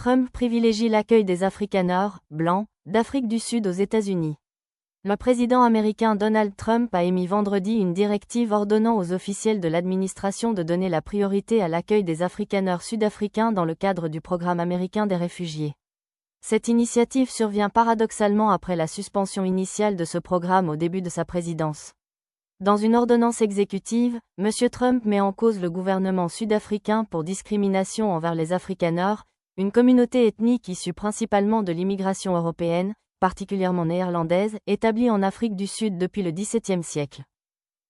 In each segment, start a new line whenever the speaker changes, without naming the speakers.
Trump privilégie l'accueil des Afrikaners, blancs, d'Afrique du Sud aux États-Unis. Le président américain Donald Trump a émis vendredi une directive ordonnant aux officiels de l'administration de donner la priorité à l'accueil des Afrikaners sud-africains dans le cadre du programme américain des réfugiés. Cette initiative survient paradoxalement après la suspension initiale de ce programme au début de sa présidence. Dans une ordonnance exécutive, M. Trump met en cause le gouvernement sud-africain pour discrimination envers les Afrikaners, une communauté ethnique issue principalement de l'immigration européenne, particulièrement néerlandaise, établie en Afrique du Sud depuis le XVIIe siècle.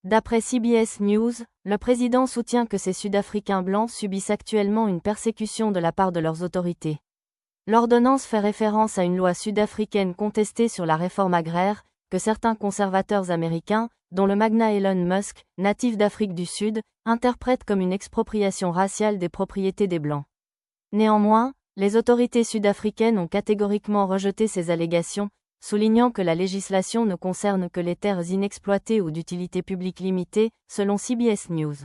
D'après CBS News, le président soutient que ces Sud-Africains blancs subissent actuellement une persécution de la part de leurs autorités. L'ordonnance fait référence à une loi sud-africaine contestée sur la réforme agraire, que certains conservateurs américains, dont le magnat Elon Musk, natif d'Afrique du Sud, interprètent comme une expropriation raciale des propriétés des Blancs. Néanmoins, les autorités sud-africaines ont catégoriquement rejeté ces allégations, soulignant que la législation ne concerne que les terres inexploitées ou d'utilité publique limitée, selon CBS News.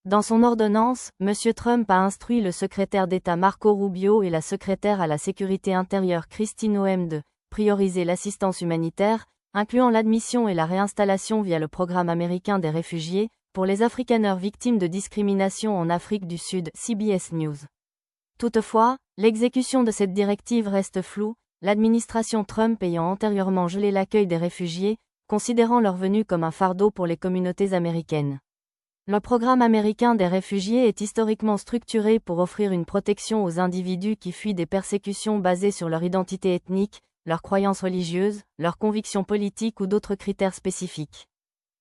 Dans son ordonnance, M. Trump a instruit le secrétaire d'État Marco Rubio et la secrétaire à la sécurité intérieure Kristi Noem de prioriser l'assistance humanitaire, incluant l'admission et la réinstallation via le programme américain des réfugiés, pour les Afrikaners victimes de discrimination en Afrique du Sud, CBS News. Toutefois, l'exécution de cette directive reste floue, l'administration Trump ayant antérieurement gelé l'accueil des réfugiés, considérant leur venue comme un fardeau pour les communautés américaines. Le programme américain des réfugiés est historiquement structuré pour offrir une protection aux individus qui fuient des persécutions basées sur leur identité ethnique, leurs croyances religieuses, leurs convictions politiques ou d'autres critères spécifiques.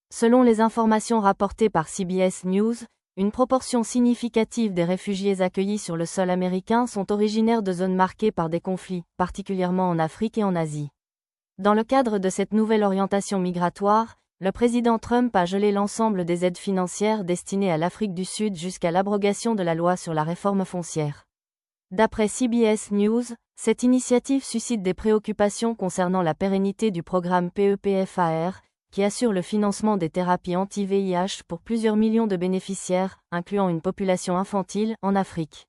Selon les informations rapportées par CBS News, une proportion significative des réfugiés accueillis sur le sol américain sont originaires de zones marquées par des conflits, particulièrement en Afrique et en Asie. Dans le cadre de cette nouvelle orientation migratoire, le président Trump a gelé l'ensemble des aides financières destinées à l'Afrique du Sud jusqu'à l'abrogation de la loi sur la réforme foncière. D'après CBS News, cette initiative suscite des préoccupations concernant la pérennité du programme PEPFAR, qui assure le financement des thérapies anti-VIH pour plusieurs millions de bénéficiaires, incluant une population infantile, en Afrique.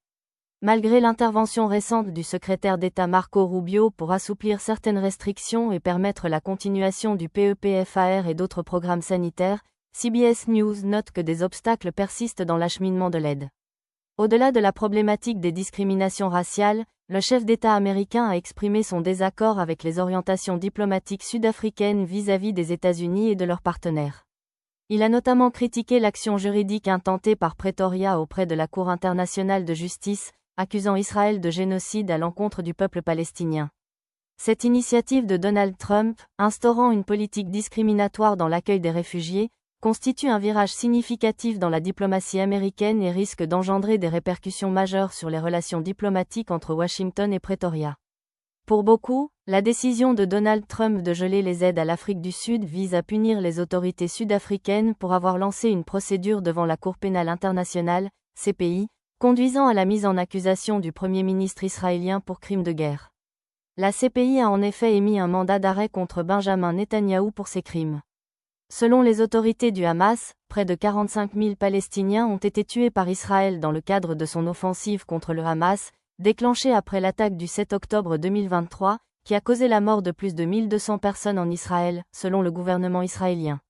Malgré l'intervention récente du secrétaire d'État Marco Rubio pour assouplir certaines restrictions et permettre la continuation du PEPFAR et d'autres programmes sanitaires, CBS News note que des obstacles persistent dans l'acheminement de l'aide. Au-delà de la problématique des discriminations raciales, le chef d'État américain a exprimé son désaccord avec les orientations diplomatiques sud-africaines vis-à-vis des États-Unis et de leurs partenaires. Il a notamment critiqué l'action juridique intentée par Pretoria auprès de la Cour internationale de justice, accusant Israël de génocide à l'encontre du peuple palestinien. Cette initiative de Donald Trump, instaurant une politique discriminatoire dans l'accueil des réfugiés, constitue un virage significatif dans la diplomatie américaine et risque d'engendrer des répercussions majeures sur les relations diplomatiques entre Washington et Pretoria. Pour beaucoup, la décision de Donald Trump de geler les aides à l'Afrique du Sud vise à punir les autorités sud-africaines pour avoir lancé une procédure devant la Cour pénale internationale, CPI, conduisant à la mise en accusation du Premier ministre israélien pour crimes de guerre. La CPI a en effet émis un mandat d'arrêt contre Benjamin Netanyahou pour ces crimes. Selon les autorités du Hamas, près de 45 000 Palestiniens ont été tués par Israël dans le cadre de son offensive contre le Hamas, déclenchée après l'attaque du 7 octobre 2023, qui a causé la mort de plus de 1200 personnes en Israël, selon le gouvernement israélien.